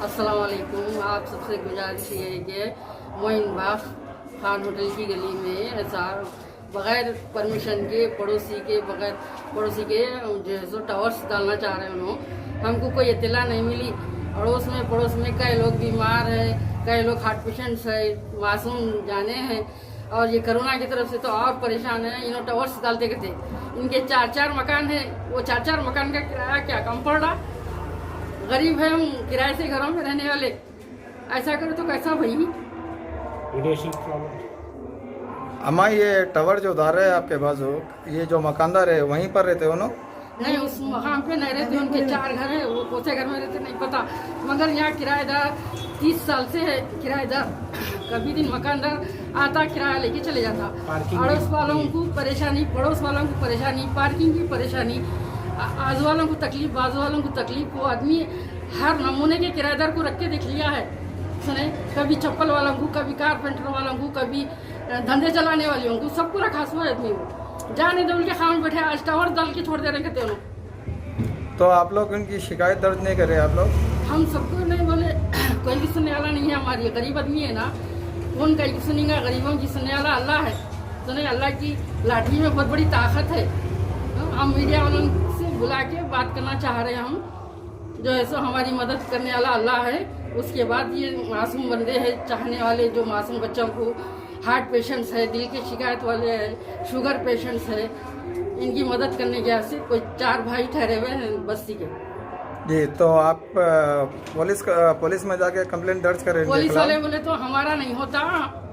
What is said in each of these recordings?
अस्सलाम वालेकुम। आप सबसे गुजारिश ये है कि मोइनबाग खान होटल की गली में ऐसा बग़ैर परमिशन के पड़ोसी के जो है सो टावर्स डालना चाह रहे हैं उन्होंने। हमको कोई इत्तला नहीं मिली। पड़ोस में कई लोग बीमार हैं, कई लोग हार्ट पेशेंट्स है, मासूम जाने हैं और ये कोरोना की तरफ से तो और परेशान है। इन्होंने टावर्स डालते कहते इनके 4-4 मकान है, वो 4-4 मकान का किराया क्या कम पड़ रहा? गरीब है हम, किराए से घरों में रहने वाले। ऐसा करो तो कैसा भाई? अम्मा ये टावर जो उधार है आपके बाजू, ये जो मकानदार है वहीं पर रहते हो ना? नहीं, उस मकान पे नहीं रहते, उनके 4 घर है, वो कौन से घर में रहते नहीं पता। मगर यहाँ किराएदार 30 साल से है किराएदार। कभी दिन मकानदार आता किराया लेके चले जाता। अड़ोस वालों को परेशानी, पड़ोस वालों को परेशानी, पार्किंग की परेशानी, आजू वालों को तकलीफ, बाजू वालों को तकलीफ। वो आदमी हर नमूने के किराएदार को रख के देख लिया है उसने। कभी चप्पल वालों को, कभी कारपेंटर वालों को, कभी धंधे चलाने वालों को, सबको रखा हुआ है आदमी। वो जाने दो उनके खान बैठे, आज टावर डाल के छोड़ दे रहे कहते लोग। तो आप लोग उनकी शिकायत दर्ज नहीं कर रहे? आप लोग हम सबको नहीं बोले, कोई की सुनने वाला नहीं है। हमारी गरीब आदमी है ना, कौन कहीं की सुनेगा? गरीबों की सुनने वाला अल्लाह है। सुने, अल्लाह की लाठी में बहुत बड़ी ताकत है। हम मीडिया वालों से बुला के बात करना चाह रहे हैं। हम जो है सो हमारी मदद करने वाला अल्लाह है। उसके बाद ये मासूम बंदे हैं, चाहने वाले, जो मासूम बच्चों को हार्ट पेशेंट्स है, दिल के शिकायत वाले हैं, शुगर पेशेंट्स है, इनकी मदद करने के वास्ते कोई 4 भाई ठहरे हुए हैं बस्ती के। जी, तो आप पुलिस में जाके कंप्लेंट दर्ज करें? पुलिस वाले बोले तो हमारा नहीं होता,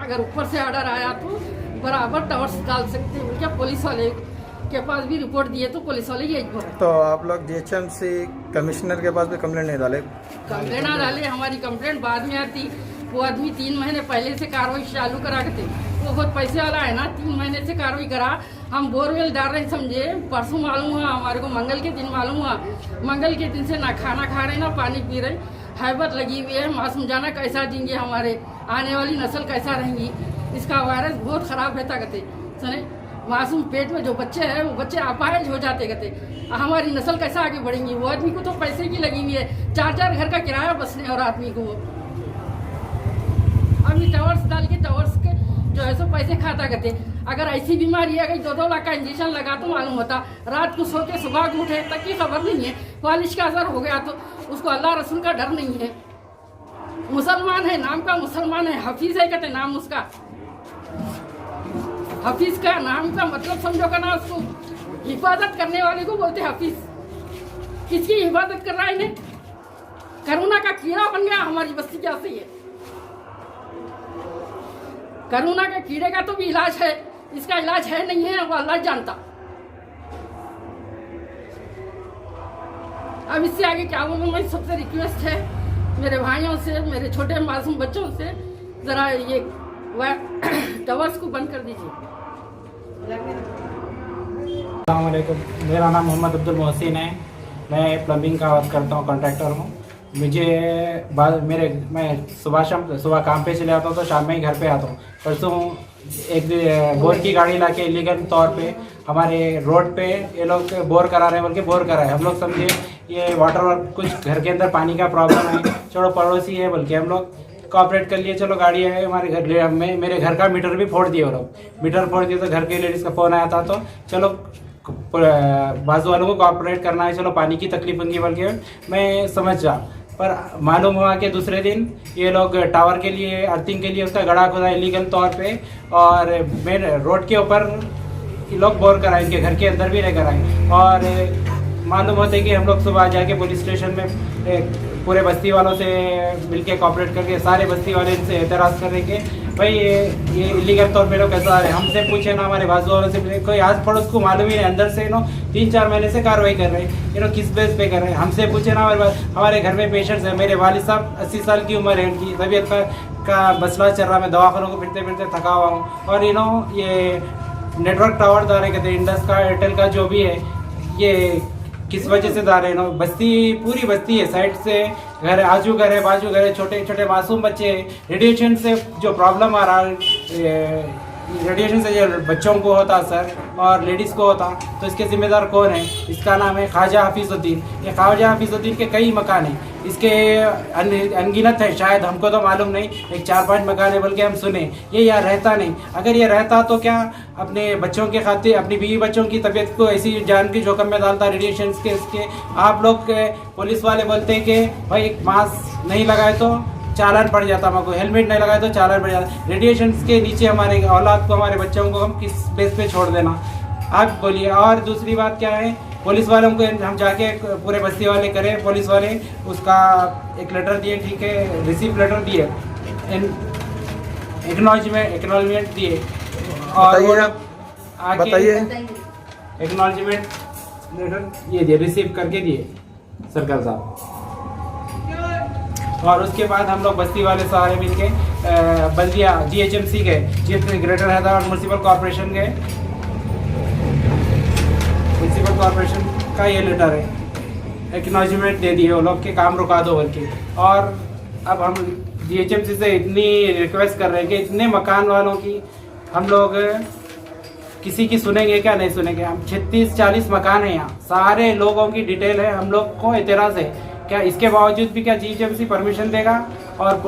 अगर ऊपर से ऑर्डर आया तो बराबर टावर्स डाल सकते हैं। क्या पुलिस वाले के पास भी रिपोर्ट दिए तो पुलिस वाले यही बोले। तो आप लोग GHMC कमिश्नर के पास भी कंप्लेंट नहीं डाले? कंप्लेंट ना डाले, हमारी कंप्लेंट बाद में आती। वो आदमी 3 महीने पहले से कार्रवाई चालू करा के थे। वो बहुत पैसे वाला है ना, 3 महीने से कार्रवाई करा। हम बोरवेल डाल रहे समझे, परसों मालूम हुआ हमारे को, मंगल के दिन मालूम हुआ। मंगल के दिन से ना खाना खा रहे ना पानी पी रहे, हैबत लगी हुई है। मासूम जाना कैसा जींगे, हमारे आने वाली नस्ल कैसा रहेंगी? इसका वायरस बहुत खराब रहता कहते सुने। मासूम पेट में जो बच्चे हैं वो बच्चे अपाहिज हो जाते कहते, हमारी नस्ल कैसा आगे बढ़ेंगी? वो आदमी को तो पैसे की लगी हुई है, 4-4 घर का किराया बसने और आदमी को। अभी टावर्स डाल के टावर्स के जो है सो पैसे खाता कहते। अगर ऐसी बीमारी आ गई 2-2 लाख का इंजेक्शन लगा तो मालूम होता। रात को सो के सुबह को उठे तक की खबर नहीं है। फालिश का असर हो गया तो उसको अल्लाह रसूल का डर नहीं है। मुसलमान है, नाम का मुसलमान है, हफीज है कहते नाम उसका। हफीज का नाम का मतलब समझो का ना, उसको हिफाजत करने वाले को बोलते हफीज। किसकी हिफाजत कर रहा है इन्हें? कोरोना का कीड़ा बन गया हमारी बस्ती क्या सही है। कोरोना के कीड़े का तो भी इलाज है, इसका इलाज है नहीं है, वो अल्लाह जानता। अब इससे आगे क्या बोलूं मैं? सबसे रिक्वेस्ट है मेरे भाइयों से, मेरे छोटे मासूम बच्चों से, जरा ये टावर्स को बंद कर दीजिए। अस्सलाम वालेकुम, मेरा नाम मोहम्मद अब्दुल मोहसिन है। मैं प्लम्बिंग का वर्क करता हूँ, कॉन्ट्रैक्टर हूँ। मैं सुबह काम पे चले आता हूँ तो शाम में ही घर पे आता हूँ। परसों एक बोर की गाड़ी लाके इलीगल तौर पे हमारे रोड पे ये लोग बोर करा रहे हैं, बल्कि बोर कराए। हम लोग समझे ये वाटर कुछ घर के अंदर पानी का प्रॉब्लम है, चलो पड़ोसी है, बल्कि हम लोग कोऑपरेट कर लिए। चलो गाड़ी है हमारे घर में, मेरे घर का मीटर भी फोड़ दिए वो लोग। मीटर फोड़ दिए तो घर के लेडीज़ का फ़ोन आया था, तो चलो बाजू वालों को कोऑपरेट करना है, चलो पानी की तकलीफ होंगी, बल्कि मैं समझ जा। पर मालूम हुआ कि दूसरे दिन ये लोग टावर के लिए, अर्थिंग के लिए उसका गड़ा खोदा इलीगल तौर पे, और मेन रोड के ऊपर लोग बोर कराए, इनके घर के अंदर भी नहीं कराए। और मालूम होते कि हम लोग सुबह जाके पुलिस स्टेशन में पूरे बस्ती वालों से मिलके कोऑपरेट करके सारे बस्ती वाले इनसे एतराज़ करेंगे भाई ये इलीगल तौर पे लोग कैसा है। हमसे पूछे ना, हमारे बाजू वालों से, कोई आस पड़ोस को मालूम ही नहीं। अंदर से 3-4 महीने से कार्रवाई कर रहे हैं, किस बेस पे कर रहे हैं। हमसे पूछे ना, हमारे घर में पेशेंट्स हैं। मेरे वालिद साहब 80 साल की उम्र है, उनकी तबीयत का मसला चल रहा है। मैं दवाखानों को फिरते फिरते थका हुआ हूँ। और ये नेटवर्क टावर दारे कहते हैं, इंडस का, एयरटेल का जो भी है, ये किस वजह से जा रहे हैं? बस्ती, पूरी बस्ती है, साइड से घर, आजू घर है, बाजू घर है, छोटे छोटे मासूम बच्चे हैं। रेडिएशन से जो प्रॉब्लम आ रहा है, रेडिएशन से जो बच्चों को होता सर और लेडीज़ को होता, तो इसके ज़िम्मेदार कौन है? इसका नाम है ख्वाजा हफीज़ुद्दीन। ये ख्वाजा हफीज़ुद्दीन के कई मकान हैं, इसके अनगिनत है, शायद हमको तो मालूम नहीं, एक 4-5 मकान है, बल्कि हम सुने ये यहाँ रहता नहीं। अगर ये रहता तो क्या अपने बच्चों के खातिर, अपनी बीवी बच्चों की तबीयत को ऐसी जान की जोखिम में डालता रेडिएशन के? इसके आप लोग पुलिस वाले बोलते हैं कि भाई मास्क नहीं लगाए तो चालान पड़ जाता, हमको हेलमेट नहीं लगाए तो चालान पड़ जाता। रेडिएशन के नीचे हमारे औलाद को, हमारे बच्चों को हम किस बेस पे छोड़ देना? आप बोलिए। और दूसरी बात क्या है, पुलिस वालों को हम जाके पूरे बस्ती वाले करें, पुलिस वाले उसका एक लेटर दिए, ठीक है, रिसीव लेटर दिए, एक्नॉलेजमेंट दिए, और बताइए एक्नॉलेजमेंट लेटर ये दिए, रिसीव करके दिए सरकार साहब। और उसके बाद हम लोग बस्ती वाले सारे मिलके बल्दिया GHMC के, ग्रेटर हैदराबाद म्यूनसिपल कॉर्पोरेशन के, म्यूनसिपल कॉर्पोरेशन का ये लेटर है, एक्नॉलेजमेंट दे दिए वो लोग के काम रुका दो बल्कि। और अब हम GHMC से इतनी रिक्वेस्ट कर रहे हैं कि इतने मकान वालों की हम लोग किसी की सुनेंगे क्या? नहीं सुनेंगे। हम 36-40 मकान है यहाँ, सारे लोगों की डिटेल है, हम लोग को एतराज़ है क्या? इसके बावजूद भी क्या GHMC परमिशन देगा? और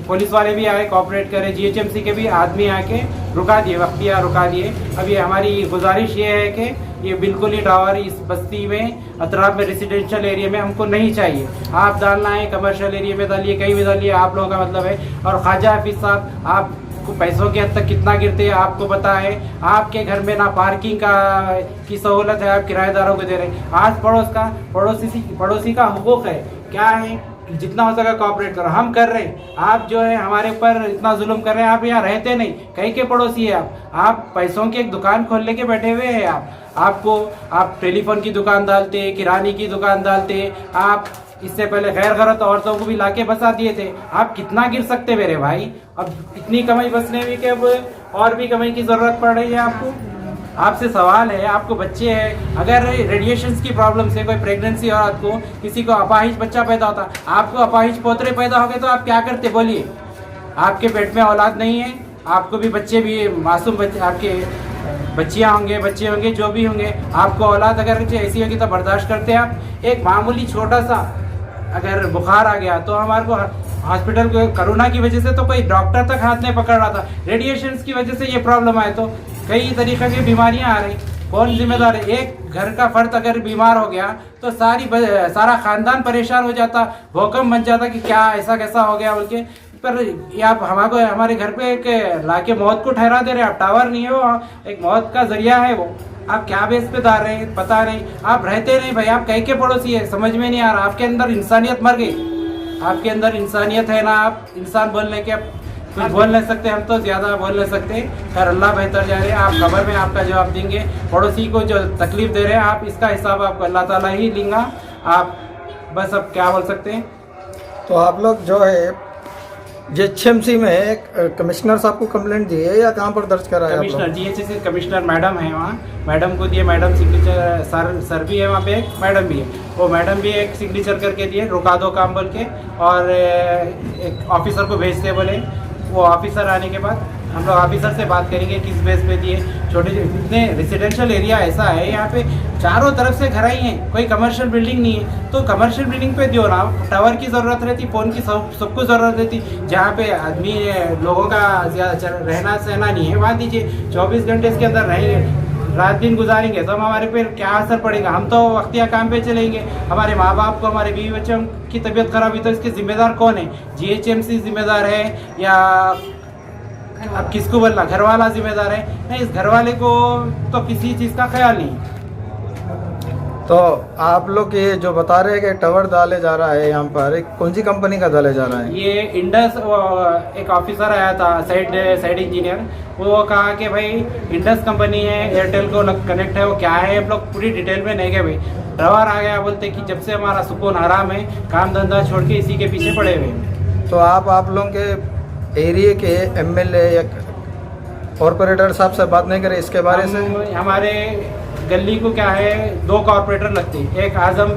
पुलिस वाले भी आए कोऑपरेट करे, GHMC के भी आदमी आके रुका दिए, वक्तिया रुका दिए। अब ये हमारी गुजारिश ये है कि ये बिल्कुल ही टावर इस बस्ती में, अतराफ में, रेजिडेंशियल एरिया में हमको नहीं चाहिए। आप डालना है कमर्शियल एरिया में डालिए, कहीं भी डालिए, आप लोगों का मतलब है। और ख्वाजा हफीज़ साहब, आपको पैसों की हद तक कितना गिरते हैं आपको पता है? आपके घर में ना पार्किंग की सहूलत है, आप किराएदारों को दे रहे हैं। आज पड़ोसी का हुकूक है, क्या है? जितना हो सके कोऑपरेट करो, हम कर रहे हैं। आप जो है हमारे ऊपर इतना जुल्म कर रहे हैं, आप यहाँ रहते नहीं, कहीं के पड़ोसी है आप पैसों की एक दुकान खोल लेके बैठे हुए हैं। आप टेलीफोन की दुकान डालते, किराने की दुकान डालते, आप इससे पहले गैर गरत औरतों को भी लाके बसा दिए थे। आप कितना गिर सकते मेरे भाई? अब इतनी कमाई बसने में कि अब और भी कमाई की जरूरत पड़ रही है आपको। आपसे सवाल है, आपको बच्चे हैं, अगर रेडिएशन की प्रॉब्लम से कोई प्रेगनेंसी औरत को, किसी को अपाहिज बच्चा पैदा होता, आपको अपाहिज पोतरे पैदा हो गए तो आप क्या करते? बोलिए। आपके पेट में औलाद नहीं है, आपको भी बच्चे भी मासूम बच्चे, आपके बच्चियाँ होंगे, बच्चे होंगे, जो भी होंगे, आपको औलाद अगर ऐसी होगी तो बर्दाश्त करते हैं आप? एक मामूली छोटा सा अगर बुखार आ गया तो हमारे को हॉस्पिटल को, कोरोना की वजह से तो कोई डॉक्टर तक हाथ नहीं पकड़ रहा था, रेडिएशन की वजह से ये प्रॉब्लम आए तो कई तरीक़े की बीमारियां आ रही। कौन जिम्मेदार है? एक घर का फर्द अगर बीमार हो गया तो सारा ख़ानदान परेशान हो जाता, भूकंप बन जाता कि क्या ऐसा कैसा हो गया बोल के। पर ये आप हमारे घर पे एक लाके मौत को ठहरा दे रहे हैं। आप टावर नहीं है, वो एक मौत का जरिया है वो। आप क्या बेस पे डाल रहे हैं पता नहीं, आप रहते नहीं भाई, आप कहीं के पड़ोसी है, समझ में नहीं आ रहा। आपके अंदर इंसानियत मर गई, आपके अंदर इंसानियत है ना? आप इंसान बोलने के कुछ बोल नहीं सकते, हम तो ज़्यादा बोल नहीं सकते। खैर अल्लाह बेहतर जा रहे हैं, आप खबर में आपका जवाब देंगे। पड़ोसी को जो तकलीफ दे रहे हैं आप, इसका हिसाब आपको अल्लाह ताला ही लेगा। आप बस अब क्या बोल सकते हैं। तो आप लोग जो है GHMC में एक कमिश्नर साहब को कंप्लेंट दी है या कहाँ पर दर्ज करा है? कमिश्नर GHMC कमिश्नर मैडम है वहाँ, मैडम को दिए, मैडम सिग्नेचर, सर भी है वहाँ पे, एक मैडम भी है, वो मैडम भी एक सिग्नेचर करके दिए, रुका दो काम बोल के। और एक ऑफिसर को भेजते बोले, वो ऑफिसर आने के बाद हम लोग ऑफिसर से बात करेंगे किस बेस पे दिए। छोटे इतने रेजिडेंशियल एरिया ऐसा है, यहाँ पे चारों तरफ से घर ही हैं, कोई कमर्शियल बिल्डिंग नहीं है, तो कमर्शियल बिल्डिंग पे दियो ना। टावर की ज़रूरत रहती, फ़ोन की सबको ज़रूरत रहती, जहाँ पे आदमी लोगों का रहना सहना नहीं है वहाँ दीजिए। 24 घंटे इसके अंदर रहेंगे, रात दिन गुजारेंगे तो हमारे पे क्या असर पड़ेगा? हम तो वक्तिया काम पे चलेंगे, हमारे माँ बाप को, हमारे बीवी बच्चों की तबीयत खराब हुई तो इसके जिम्मेदार कौन है? GHMC जिम्मेदार है या अब किसको बोलना? घर वाला जिम्मेदार है? नहीं, इस घर वाले को तो किसी चीज़ का ख्याल नहीं। तो आप लोग ये जो बता रहे हैं कि टावर डाले जा रहा है यहाँ पर, कौन सी कंपनी का डाले जा रहा है? ये इंडस, एक ऑफिसर आया था साइड इंजीनियर, वो कहा कि भाई इंडस कंपनी है, एयरटेल को कनेक्ट है, वो क्या है हम लोग पूरी डिटेल में नहीं गए भाई। टावर आ गया बोलते कि जब से हमारा सुकून हराम है, काम धंधा छोड़ के इसी के पीछे पड़े हुए। तो आप लोगों के एरिया के MLA या कॉर्पोरेटर साहब से बात नहीं करें इसके बारे से? हमारे गली को क्या है, 2 कॉर्पोरेटर लगते हैं, एक आजम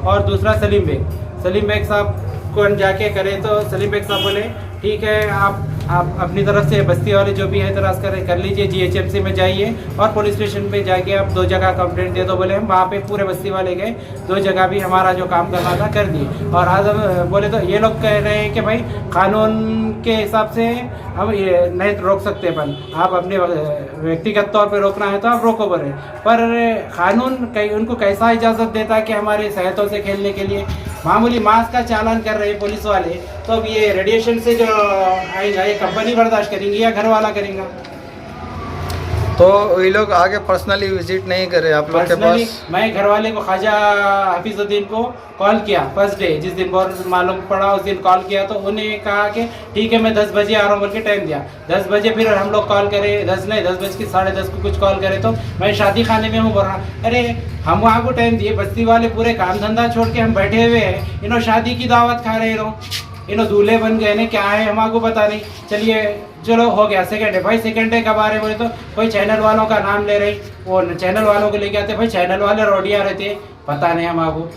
और दूसरा सलीम बेग। सलीम बेग साहब को जाके करे तो सलीम बेग साहब बोले ठीक है, आप आप अपनी तरफ से बस्ती वाले जो भी है तलाश कर लीजिए, GHMC में जाइए और पुलिस स्टेशन पे जाके आप 2 जगह कंप्लेंट दे दो। बोले हम वहाँ पे पूरे बस्ती वाले गए, 2 जगह भी हमारा जो काम करना था कर दिए। और आज हम बोले तो ये लोग कह रहे हैं कि भाई कानून के हिसाब से हम ये नहीं रोक सकते, पर आप अपने व्यक्तिगत तौर पे रोकना है तो आप रोको बोले। पर कानून उनको कैसा इजाज़त देता है कि हमारे सेहतों से खेलने के लिए मामूली मास्क का चालान कर रहे हैं पुलिस वाले, तो अब ये रेडिएशन से जो आएगा ये कंपनी बर्दाश्त करेंगी या घर वाला करेंगा? तो ये लोग आगे पर्सनली विजिट नहीं करे आप लोग के पास? मैं घर वाले को ख्वाजा हफीजुद्दीन को कॉल किया फर्स्ट डे, जिस दिन बहुत मालूम पड़ा उस दिन कॉल किया, तो उन्हें कहा कि ठीक है मैं 10 बजे आ रहा हूँ बोल के टाइम दिया। 10 बजे फिर हम लोग कॉल करे, 10 बज के 10:30 को कुछ कॉल करे तो मैं शादी खाने में हूँ बोल रहा। अरे हम वहाँ को टाइम दिए, बस्ती वाले पूरे काम धंधा छोड़ के हम बैठे हुए हैं, इन्हों शादी की दावत खा रहे हो, इन्हों दूल्हे बन गए ने, क्या है हमको पता नहीं। चलिए चलो हो गया सेकंड डे। भाई सेकंड डे कब आ रहे बोले तो कोई चैनल वालों का नाम ले रहे, वो चैनल वालों को लेके आते, भाई चैनल वाले रोडिया रहते, पता नहीं हमको।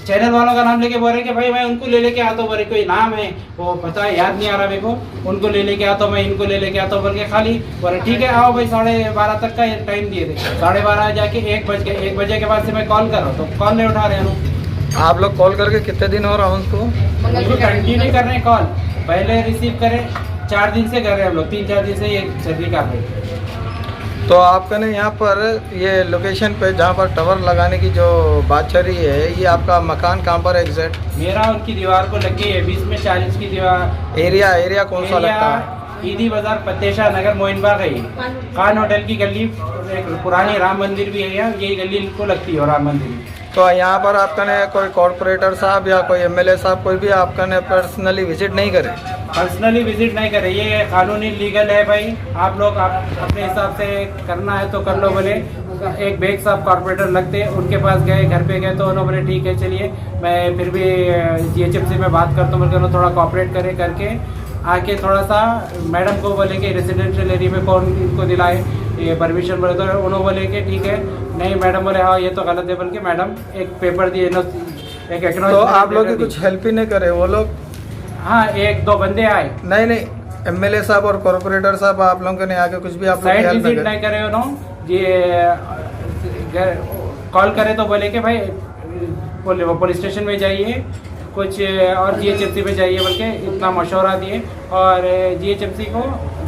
चैनल वालों का नाम लेके बोल रहे कि भाई मैं उनको ले लेके आता हूँ, बोले कोई नाम है वो पता है याद नहीं आ रहा मेरे को, उनको ले लेके आता हूँ, मैं इनको ले लेके आता हूँ बोल के खाली बोले ठीक है आओ भाई। 12:30 तक का टाइम दिए थे, 12:30 जाके 1 बज गए। 1 बजे के बाद से मैं कॉल कर रहा हूँ तो कॉल नहीं उठा रहे हैं। आप लोग कॉल करके कितने दिन हो रहा है उनको? कंटिन्यू कर रहे हैं कॉल, पहले रिसीव करें 4 दिन से कर रहे हैं हम लोग, 3-4 दिन से ये सर्दी कर रहे हैं। तो आपका ने यहाँ पर ये लोकेशन पे जहाँ पर टावर लगाने की जो बात चल रही है, ये आपका मकान कहाँ पर एग्जैक्ट? मेरा उनकी दीवार को लगी है, बीच में 40 की दीवार। एरिया कौन सा लगता है? ईदी बाजार फतेशाह नगर मोइनबाग है, खान होटल की गली, एक पुरानी राम मंदिर भी है यहाँ, यही गली को लगती है राम मंदिर। तो यहाँ पर आपका ने कोई कॉर्पोरेटर साहब या कोई MLA साहब कोई भी आपका ने पर्सनली विजिट नहीं करे? पर्सनली विजिट नहीं करे, ये कानूनी लीगल है भाई। आप लोग अपने हिसाब से करना है तो कर लो बोले। एक बेग साहब कॉर्पोरेटर लगते, उनके पास गए, घर पे गए तो उन्होंने बोले ठीक है चलिए मैं फिर भी GHMC में बात करता हूँ, बोलकर थोड़ा कॉपरेट करे करके आके थोड़ा सा मैडम को बोले कि रेजिडेंशियल एरिया में कौन इनको दिलाए ये परमिशन, बोले तो उन्होंने बोले कि ठीक है। नहीं मैडम बोले हाँ ये तो गलत है, बोल के मैडम एक पेपर दिए, एक एक्नॉलेजमेंट। तो आप लोग की कुछ हेल्प ही नहीं करे वो लोग? हाँ 1-2 बंदे आए। नहीं MLA साहब और कॉर्पोरेटर साहब आप लोगों ने आके कुछ भी आप लोग साइड विजिट नहीं करे उन्होंने। ये कॉल करे तो बोले कि भाई पुलिस स्टेशन में जाइए कुछ और GHMC में जाइए बोल के इतना मशवरा दिए। और GHMC को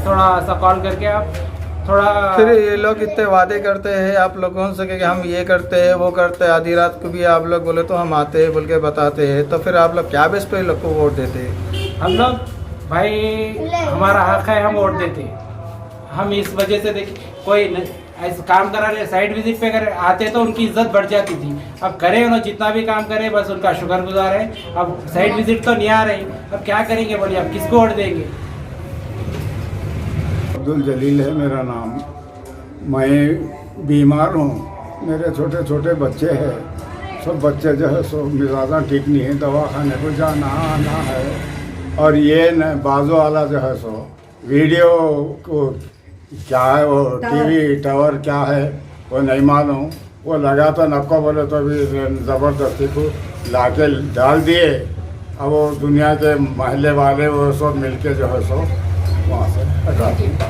थोड़ा सा कॉल करके आप थोड़ा, फिर ये लोग इतने वादे करते हैं आप लोगों से कि हम ये करते हैं वो करते हैं, आधी रात को भी आप लोग बोले तो हम आते हैं बोल के बताते हैं, तो फिर आप लोग क्या बेस पे लोग को वोट देते हैं? हम लोग भाई हमारा हक है, हम वोट देते। हम इस वजह से देखिए कोई ऐसा काम करा रहे, साइड विजिट पे करे आते तो उनकी इज्जत बढ़ जाती थी। अब करे उन्होंने जितना भी काम करे बस उनका शुक्रगुजार है। अब साइड विजिट तो नहीं आ रही, अब क्या करेंगे बोलिए, अब किसको वोट देंगे? अब्दुल जलील है मेरा नाम। मैं बीमार हूँ, मेरे छोटे छोटे बच्चे हैं, सब बच्चे जो है सो मिजाजा ठीक नहीं है, दवा खाने को जाना आना है। और ये न बाजू वाला जो है सो वीडियो को क्या है वो TV टावर क्या है वो नहीं मालूम, वो लगा तो नको बोले तो भी ज़बरदस्ती को लाके डाल दिए। अब वो दुनिया के महल्ले वाले वो सब मिलके जो है सो वहाँ से हटा दिया।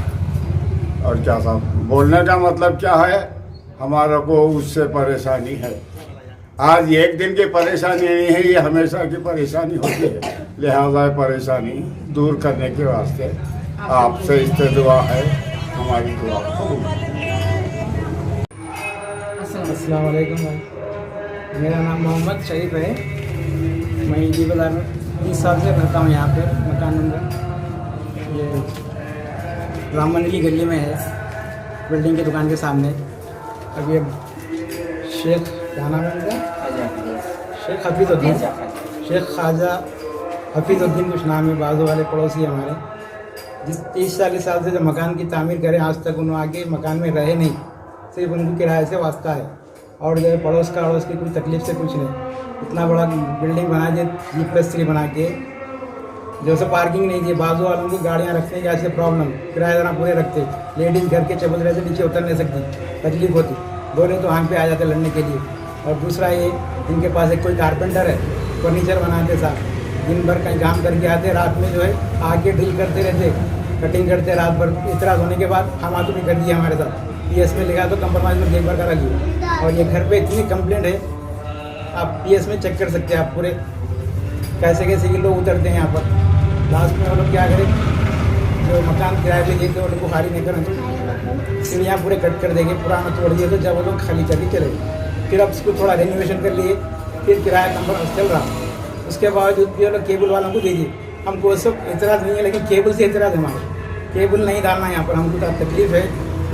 और क्या साहब बोलने का मतलब क्या है, हमारा को उससे परेशानी है। आज एक दिन की परेशानी नहीं है, ये हमेशा की परेशानी होती है। लिहाजा परेशानी दूर करने के वास्ते आपसे इससे दुआ है, हमारी दुआ। अस्सलाम वालेकुम भाई, मेरा नाम मोहम्मद शरीफ है। मैं ईदी बाज़ार में 20 साल से रहता हूँ यहाँ पे। मकान नंबर ये राम मंदिर गली में है, बिल्डिंग की दुकान के सामने। अब ये शेख क्या नाम है उनका? शेख हफीजुद्दीन, शेख ख्वाजा हफीजुद्दीन कुछ नाम है, बाजू वाले पड़ोसी हमारे। जिस 30-40 साल से जो मकान की तामीर करें आज तक उन्होंने आके मकान में रहे नहीं, सिर्फ उनको किराए से वास्ता है। और जो पड़ोस की कोई तकलीफ से कुछ नहीं। इतना बड़ा बिल्डिंग बना दिए G+3 बना के, जैसे पार्किंग नहीं थी, बाजू वालों की गाड़ियाँ रखने की ऐसे प्रॉब्लम, किराएदार पूरे रखते, लेडीज़ घर के चबूतरे से नीचे उतर नहीं सकती, तकलीफ होती, बोले तो आँख पे आ जाते लड़ने के लिए। और दूसरा ये इनके पास एक कोई कारपेंटर है, फर्नीचर बनाते साथ दिन भर कहीं काम करके आते, रात में जो है आके ड्रिल करते रहते, कटिंग करते रात भर, इतराज़ होने के बाद हम आदमी कर दिया हमारे साथ, PS में लिखा तो कंप्रोमाइज़ में देखभाल करा लिया। और ये घर पे इतनी कंप्लेंट है, आप PS में चेक कर सकते हैं आप पूरे कैसे कैसे ये लोग उतरते हैं यहाँ पर। लास्ट में वो लोग क्या करें, जो मकान किराए पे देते वो लोग को खाली नहीं करें, सीढ़ियाँ पूरे कट कर देंगे, पुराना तोड़ दिए तो जब वो लोग खाली करके चले गए। फिर अब उसको थोड़ा रेनोवेशन कर लिए, फिर किराया कंप्रोमाइज़ चल रहा। उसके बावजूद भी वो लोग केबल वालों को दीजिए, हमको वो सब इतराज़ नहीं है, लेकिन केबल से इतराज़ है हमारे, केबल नहीं डालना यहाँ पर हमको तकलीफ है,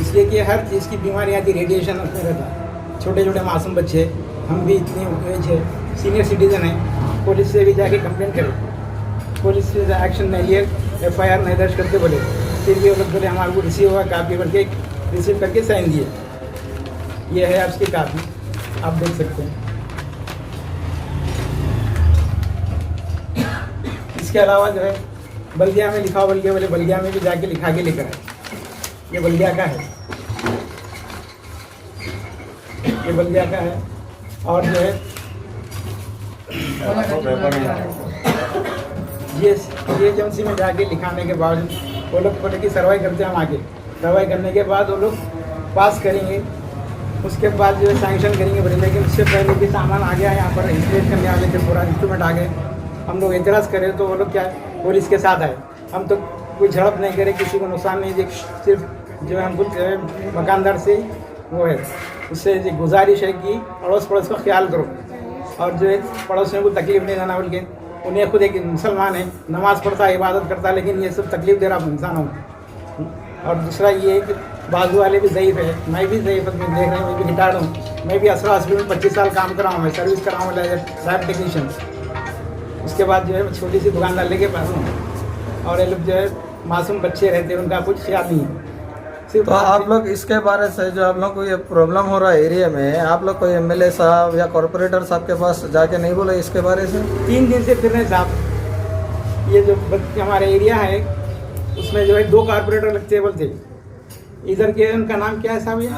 इसलिए कि हर चीज़ की बीमारी आती, रेडिएशन उसमें रहता है। छोटे छोटे मासूम बच्चे, हम भी इतनी एज है, सीनियर सिटीजन है, पुलिस से भी जाके कंप्लेंट करें, पुलिस से एक्शन नहीं लिए, FIR नहीं दर्ज करते बोले, फिर भी वो लोग बोले हमारे को रिसीव हुआ, कापी करके रिसीव करके साइन दिए। ये है आपकी कापी, आप देख सकते हैं। इसके अलावा जो है बल्दिया में लिखा, बल्दिया बोले बल्दिया में भी जाके लिखा के लेकर आए। ये बल्दिया का है, ये बल्दिया का है। और जो है ये एजेंसी में जाके लिखाने के बाद वो लोग बोले कि सर्वाई करते हैं हम आगे, सर्वाई करने के बाद वो लोग पास करेंगे, उसके बाद जो है सैंक्शन करेंगे बोले। लेकिन उससे पहले भी सामान आ गया यहाँ पर, इंस्टॉलेट करने वाले थे, पूरा इंस्ट्रूमेंट आ गए, हम लोग एतराज़ करें तो वो लोग क्या पुलिस के साथ आए। हम तो कोई झड़प नहीं करे, किसी को नुकसान नहीं दे, सिर्फ जो है हमको मकानदार से वो है, उससे गुजारिश है कि अड़ोस पड़ोस का ख्याल करो, और जो है पड़ोसियों को तकलीफ नहीं देना। बल्कि उन्हें खुद एक मुसलमान है, नमाज़ पढ़ता है, इबादत करता है, लेकिन ये सब तकलीफ दे रहा इंसानों को। और दूसरा ये है कि बाजू वाले भी ज़ईफ़ है, मैं भी ज़ईफ़ देख रहे हैं, मैं भी रिटायर्ड हूँ, मैं भी असरा हॉस्पिटल में 25 साल काम कर रहा हूँ, मैं सर्विस कर रहा हूँ लैब टेक्नीशियन। उसके बाद जो है मैं छोटी सी दुकान डालने के पास हूँ, और ये लोग जो है मासूम बच्चे रहते हैं, उनका कुछ ख्याल नहीं है। तो आप लोग इसके बारे से जो आप लोग को ये प्रॉब्लम हो रहा है एरिया में, आप लोग कोई MLA साहब या कॉर्पोरेटर साहब के पास जाके नहीं बोले इसके बारे से? 3 दिन से फिर रहे साहब। ये जो हमारा एरिया है उसमें जो है 2 कॉर्पोरेटर लगते बोलते, इधर के उनका नाम क्या है साहब, ये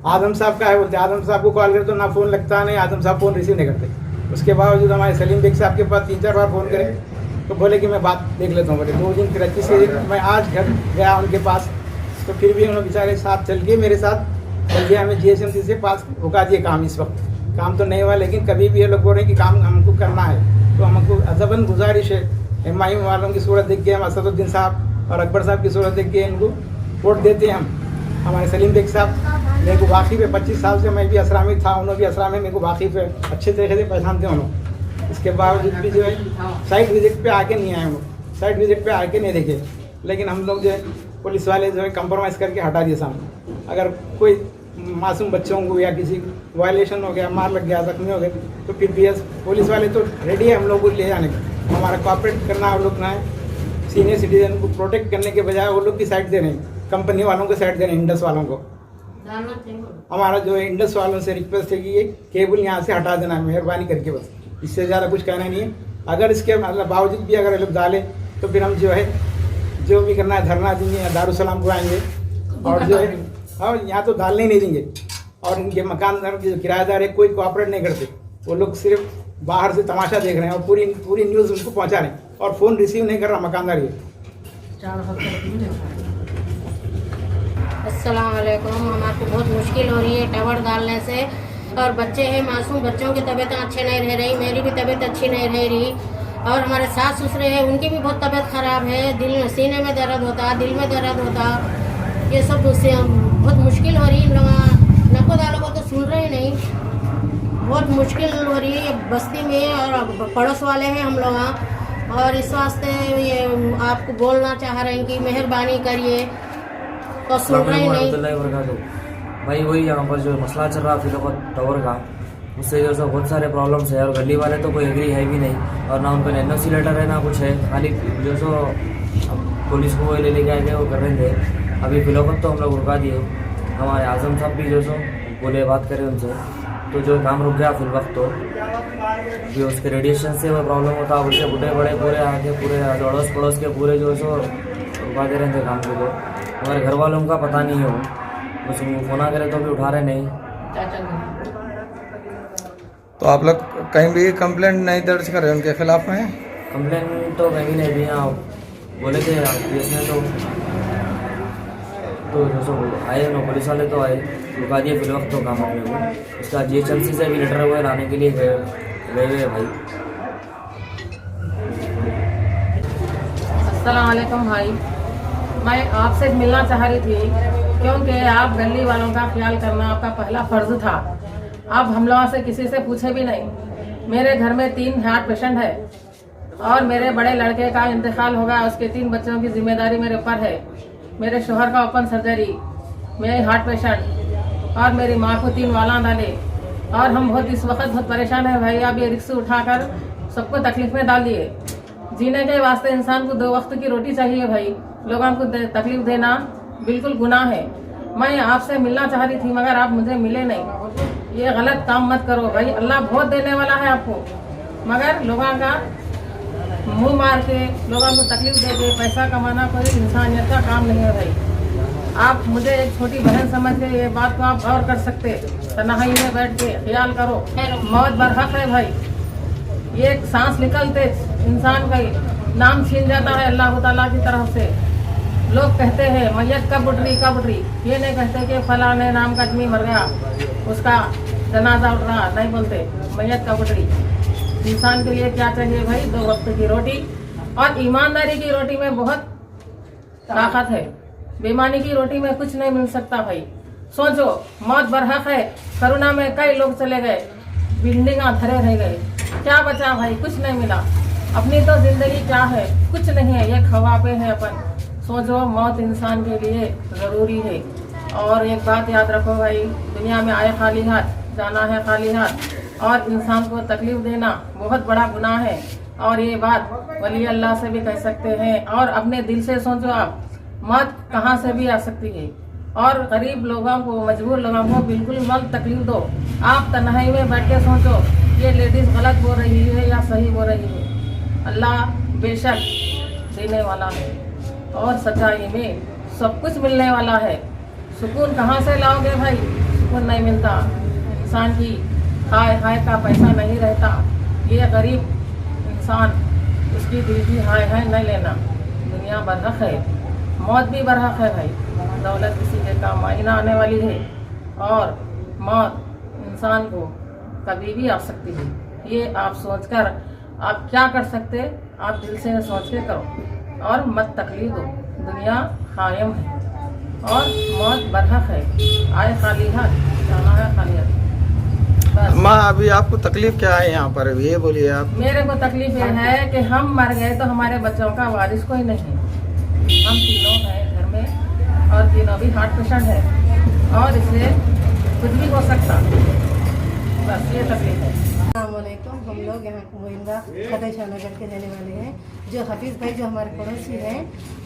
आदम साहब का है बोलते। आदम साहब को कॉल करते तो ना फ़ोन लगता, नहीं आदम साहब फ़ोन रिसीव नहीं करते। उसके बावजूद हमारे सलीम बेग साहब के पास 3-4 बार फ़ोन करे तो बोले कि मैं बात देख लेता हूँ। बोले 2 दिन फिर तीसरे दिन मैं आज घर गया उनके पास, तो फिर भी उन्होंने बेचारे साथ चल के मेरे साथ बल्दिया में GSMC से पास रुका दिए काम। इस वक्त काम तो नहीं हुआ, लेकिन कभी भी ये लोग बोल रहे हैं कि काम हमको करना है, तो हमको अज़बन गुजारिश है, MIM वालों की सूरत देख के, हम असदुद्दीन साहब और अकबर साहब की सूरत देख के इनको वोट देते हैं हम। हमारे सलीम बेग साहब मेरे को वाकिफ़ है, 25 साल से मैं भी असरा में था, उन्होंने भी असरा में मेरे को वाकिफ़ है, अच्छे तरीके से पहचानते हैं उन्होंने। इसके बावजूद भी जो है साइट विजिट पे आके नहीं आए हम लोग, साइट विजिट पे आके नहीं देखे, लेकिन हम लोग जो है पुलिस वाले जो है कंप्रोमाइज़ करके हटा दिए सामने। अगर कोई मासूम बच्चों को या किसी वायलेशन हो गया, मार लग गया, जख्मी हो गए, तो फिर भी पुलिस वाले तो रेडी है हम लोग को ले जाने का। हमारा कोऑपरेट करना हम लोग ना है, सीनियर सिटीजन को प्रोटेक्ट करने के बजाय वो लोग की साइड दे रहे हैं, कंपनी वालों को साइड दे रहे हैं, इंडस वालों को। हमारा जो है इंडस वालों से रिक्वेस्ट है कि ये केबल यहाँ से हटा देना है मेहरबानी करके, बस इससे ज़्यादा कुछ कहना नहीं है। अगर इसके मतलब बावजूद भी अगर ये लोग डालें तो फिर हम जो है जो भी करना है धरना देंगे या दारुसलाम को आएंगे, और जो है और यहाँ तो डालने ही नहीं देंगे। और इनके मकानदार जो किराएदार है कोई कोऑपरेट नहीं करते, वो लोग सिर्फ बाहर से तमाशा देख रहे हैं और पूरी न्यूज़ उनको पहुँचा रहे हैं, और फ़ोन रिसीव नहीं कर रहा मकानदार ये। अस्सलाम वालेकुम। हमारे को बहुत मुश्किल हो रही है टावर डालने से, और बच्चे हैं मासूम, बच्चों की तबीयत अच्छी नहीं रह रही, मेरी भी तबीयत अच्छी नहीं रह रही, और हमारे सास ससुरे हैं उनकी भी बहुत तबीयत ख़राब है, दिल में सीने में दर्द होता, दिल में दर्द होता, ये सब उससे बहुत मुश्किल हो रही है। इन लोग नको दालों को तो सुन रहे ही नहीं, बहुत मुश्किल हो रही है बस्ती में, और पड़ोस वाले हैं हम लोग, और इस वास्ते ये आपको बोलना चाह रहे हैं कि मेहरबानी करिए, तो सुन रहे ही नहीं। भाई वही यहाँ पर जो मसला चल रहा फिर टावर का, उससे जो सब बहुत सारे प्रॉब्लम्स है, और गली वाले तो कोई एग्री है भी नहीं, और ना उनका NOC लेटर है ना कुछ है, खाली जो सो पुलिस को ले लेके आए वो कर रहे थे। अभी फिलहाल तो हम लोग रुका दिए, हमारे आजम साहब भी जो सो बोले बात करें उनसे, तो जो काम रुक गया फिर वक्त, तो भी उसके रेडिएशन से वो प्रॉब्लम होता, उसके बूढ़े बड़े पूरे आके पूरे अड़ोस पड़ोस के पूरे जो सो रुका दे रहे थे काम को। हमारे घर वालों का पता नहीं है, वो बस उनको फोन करे तो भी उठा रहे नहीं। तो आप लोग कहीं भी कंप्लेंट नहीं दर्ज कर रहे उनके खिलाफ में? कंप्लेंट तो कहीं नहीं दी, बोले थे PS में तो तो जो सो आए ना पुलिस वाले तो आए, रुका दिए फिर वक्त तो काम अपने को। उसका GHMC से भी लेटर हुआ लाने के लिए गए हुए भाई। अस्सलाम वालेकुम भाई, मैं आपसे मिलना चाह रही थी क्योंकि आप गली वालों का ख्याल करना आपका पहला फर्ज था। आप हम लोगों से किसी से पूछे भी नहीं। मेरे घर में 3 हार्ट पेशेंट है और मेरे बड़े लड़के का इंतकाल होगा, उसके 3 बच्चों की जिम्मेदारी मेरे ऊपर है। मेरे शोहर का ओपन सर्जरी, मेरे हार्ट पेशेंट और मेरी माँ को 3 वाला डाले और हम बहुत इस वक्त बहुत परेशान है भाई। आप ये रिक्शे उठाकर सबको तकलीफ में डाल दिए। जीने के वास्ते इंसान को 2 वक्त की रोटी चाहिए भाई, लोगों को तकलीफ देना बिल्कुल गुनाह है। मैं आपसे मिलना चाह रही थी मगर आप मुझे मिले नहीं। ये गलत काम मत करो भाई, अल्लाह बहुत देने वाला है आपको, मगर लोगों का मुंह मार के लोगों को तकलीफ दे के पैसा कमाना कोई इंसानियत का काम नहीं है भाई। आप मुझे एक छोटी बहन समझ के ये बात को आप गौर कर सकते, तन्हाई में बैठ के ख्याल करो। मौत बरहक है भाई, ये एक सांस निकलते इंसान का नाम छीन जाता है अल्लाह ताला की तरफ से। लोग कहते हैं मैयत कब उठ रही, ये नहीं कहते कि फलाने नाम का आदमी मर गया उसका जनाजा उठ रहा, नहीं बोलते मैयत कब उठ रही। इंसान के लिए क्या चाहिए भाई? 2 वक्त की रोटी, और ईमानदारी की रोटी में बहुत ताकत है, बेईमानी की रोटी में कुछ नहीं मिल सकता भाई। सोचो, मौत बरहक है। कोरोना में कई लोग चले गए, बिल्डिंग धरे रह गए, क्या बचा भाई? कुछ नहीं मिला। अपनी तो जिंदगी क्या है? कुछ नहीं है, ये खवा पे है अपन। सोचो, मौत इंसान के लिए जरूरी है। और एक बात याद रखो भाई, दुनिया में आए खाली हाथ, जाना है खाली हाथ, और इंसान को तकलीफ देना बहुत बड़ा गुनाह है। और ये बात वली अल्लाह से भी कह सकते हैं। और अपने दिल से सोचो, आप मौत कहाँ से भी आ सकती है। और गरीब लोगों को, मजबूर लोगों को बिल्कुल मत तकलीफ दो। आप तन्हाई में बैठ के सोचो, ये लेडीज गलत बोल रही है या सही बोल रही है। अल्लाह बेशक देने वाला है और सच्चाई में सब कुछ मिलने वाला है। सुकून कहाँ से लाओगे भाई? सुकून नहीं मिलता। इंसान की हाय हाय का पैसा नहीं रहता। ये गरीब इंसान, उसकी दिल की हाय हाय नहीं लेना। दुनिया बरहक है, मौत भी बरहक है भाई। दौलत किसी के काम आईना आने वाली है, और मौत इंसान को कभी भी आ सकती है। ये आप सोचकर आप क्या कर सकते, आप दिल से सोच के करो और मत तकलीफ दो। दुनिया कायम है और मौत बरहक है। आए खाली हाथ, जाना है खाली हाथ। माँ, अभी आपको तकलीफ क्या है यहाँ पर? ये बोलिए आप। मेरे को तकलीफ ये है कि हम मर गए तो हमारे बच्चों का वारिस कोई नहीं। हम तीनों हैं घर में और तीनों भी हार्ट पेशेंट है और इससे कुछ भी हो सकता। बस ये तकलीफ है। अस्सलामुअलैकुम। हम लोग यहाँ मोइंदा खदेशा नगर के रहने वाले हैं। जो हफीज़ भाई जो हमारे पड़ोसी हैं,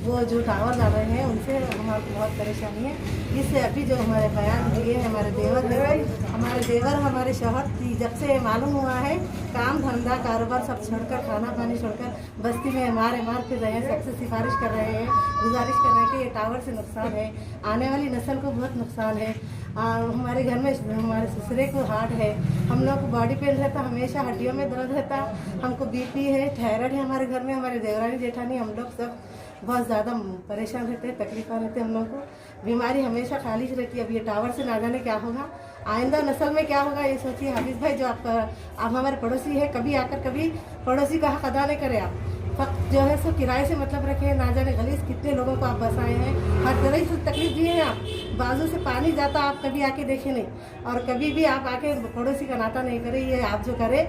वो जो टावर ला रहे हैं, उनसे हमारे बहुत परेशानी है। इससे अभी जो हमारे बयान दिए हमारे देवर है, हमारे शौहर की जब से मालूम हुआ है, काम धंधा कारोबार सब छोड़कर, खाना पानी छोड़कर बस्ती में मार फिर रहे हैं। सबसे सिफारिश कर रहे हैं, गुजारिश कर रहे हैं कि ये टावर से नुकसान है, आने वाली नस्ल को बहुत नुकसान है। हमारे घर में हमारे ससुरे को हार्ट है, हम लोग को बॉडी पेन रहता, हमेशा हड्डियों में दर्द रहता, हमको BP है, थायराइड है हमारे घर में। हमारे देवरानी जेठानी हम लोग सब बहुत ज़्यादा परेशान रहते हैं, तकलीफ रहते हैं हम लोग को। बीमारी हमेशा खाली रहती है। अब ये टावर से ना जाने क्या होगा, आइंदा नस्ल में क्या होगा, ये सोचिए। हाफिज़ भाई जो आप हमारे पड़ोसी है, कभी आकर कभी पड़ोसी का हक अदा नहीं करें। आप फक्त जो है सो किराए से मतलब रखे, ना जाने गलीस कितने लोगों को आप बसाए हैं, हर तरह से तकलीफ दिए हैं आप। बाजू से पानी जाता, आप कभी आके देखे नहीं, और कभी भी आप आके पड़ोसी का नाता नहीं करे। ये आप जो करे,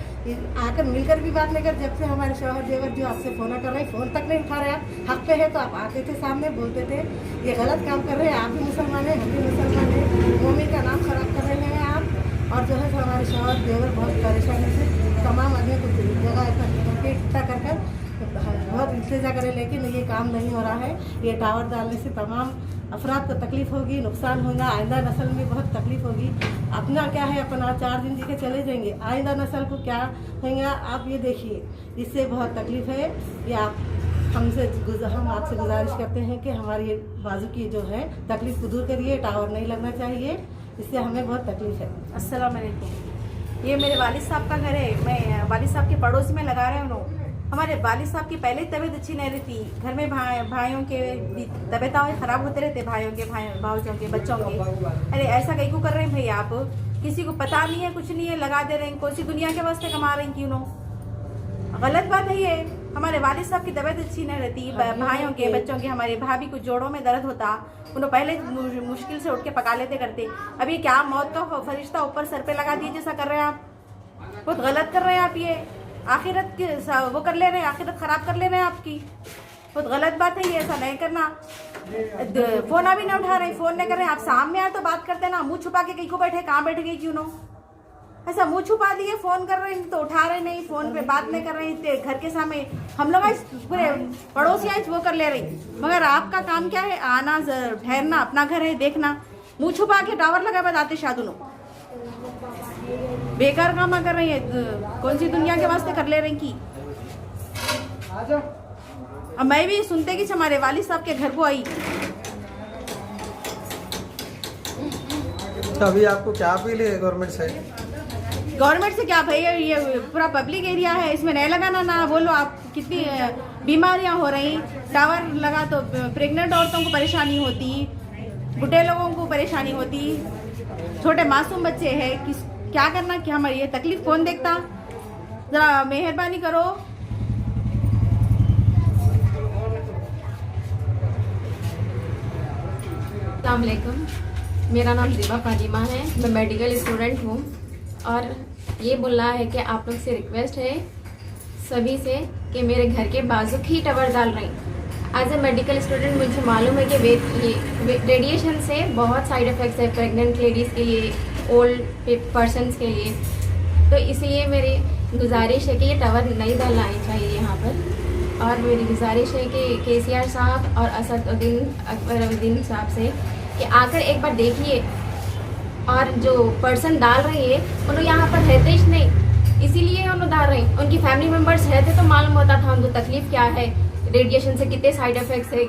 आकर मिलकर भी बात नहीं कर। जब से हमारे शौहर देवर जो आपसे फ़ोन कर रहे हैं, फ़ोन तक नहीं उठा रहे। आप हक पे है तो आप आते थे, सामने बोलते थे। ये गलत काम कर रहे हैं। आप भी मुसलमान हैं, हम भी मुसलमान हैं, मोमिन का नाम खराब कर रहे हैं आप। और जो है हमारे शौहर देवर बहुत परेशानी से तमाम आदमी को जगह इकट्ठा कर बहुत इंतजार करें, लेकिन ये काम नहीं हो रहा है। ये टावर डालने से तमाम अफराद को तकलीफ होगी, नुकसान होगा, आइंदा नस्ल में बहुत तकलीफ होगी। अपना क्या है, अपना 4 दिन जी के चले जाएंगे, आइंदा नस्ल को क्या होगा आप ये देखिए। इससे बहुत तकलीफ है। ये आप हम आपसे गुजारिश करते हैं कि हमारी ये बाजू की जो है तकलीफ को दूर करिए। टावर नहीं लगना चाहिए, इससे हमें बहुत तकलीफ है। अस्सलाम वालेकुम। ये मेरे वालिद साहब का घर है, मैं वालिद साहब के पड़ोस में लगा रहे हैं। हमारे वालिद साहब की पहले ही तबीयत अच्छी नहीं रहती, घर में भाइयों के भी तबीयत ख़राब होते रहते, भाइयों के बच्चों के। अरे ऐसा कहीं को कर रहे हैं भाई आप, किसी को पता नहीं है, कुछ नहीं है, लगा दे रहे हैं, कौन सी दुनिया के वास्ते कमा रहे हैं, क्यों? गलत बात है ये। हमारे वालिद साहब की तबीयत अच्छी नहीं रहती, भाइयों के बच्चों के, हमारे भाभी को जोड़ों में दर्द होता, उन्होंने पहले मुश्किल से उठ के पका लेते करते। अभी क्या मौत का फरिश्ता ऊपर सर पे लगा दिए जैसा कर रहे हैं आप, बहुत गलत कर रहे हैं आप। ये आखिरत के वो कर ले रहे हैं, आखिरत ख़राब कर ले रहे हैं आपकी, बहुत गलत बात है ये, ऐसा नहीं करना। फ़ोन अभी नहीं उठा रहे, फ़ोन नहीं कर रहे हैं आप, सामने आए तो बात करते ना, मुँह छुपा के कहीं को बैठे, कहाँ बैठ गई, क्यों? ऐसा मुंह छुपा दिए, फोन कर रहे हैं तो उठा रहे नहीं, फोन पे बात नहीं कर रहे हैं, घर के सामने हम लोग पूरे पड़ोसी आज वो कर ले रही। मगर आपका काम क्या है? आना ठहरना, अपना घर है देखना, मुंह छुपा के टावर लगा बताते शादुनो, बेकार काम कर रही है, कौन सी दुनिया के वास्ते कर ले रही की। अब मैं भी सुनते कि हमारे वालिद साहब के घर को आई। तो अभी आपको क्या अपील है गवर्नमेंट से? गवर्नमेंट से क्या भैया, ये पूरा पब्लिक एरिया है, इसमें नहीं लगाना ना। बोलो आप, कितनी बीमारियां हो रही, टावर लगा तो प्रेग्नेंट औरतों को परेशानी होती, बूढ़े लोगों को परेशानी होती, छोटे मासूम बच्चे हैं, क्या करना, कि हमारी ये तकलीफ कौन देखता? ज़रा मेहरबानी करो। अस्सलाम वालेकुम, मेरा नाम ज़िबा फातिमा है, मैं मेडिकल स्टूडेंट हूँ और ये बोलना है कि आप लोग से रिक्वेस्ट है सभी से कि मेरे घर के बाजू ही टावर डाल रही। एज ए मेडिकल स्टूडेंट मुझे मालूम है कि रेडिएशन से बहुत साइड इफ़ेक्ट्स है प्रेग्नेंट लेडीज़ के लिए, ओल्ड पर्सनस के लिए, तो इसलिए मेरी गुजारिश है कि ये टावर नहीं डालना चाहिए यहाँ पर। और मेरी गुजारिश है कि KCR साहब और असदुद्दीन अकबरुद्दीन साहब से कि आकर एक बार देखिए, और जो पर्सन डाल रही है उन्होंने यहाँ पर रहते ही नहीं, इसीलिए उन्होंने डाल रहे हैं। उनकी फैमिली मेम्बर्स रहते तो मालूम होता था उनको तकलीफ़ क्या है, रेडिएशन से कितने साइड इफ़ेक्ट्स है,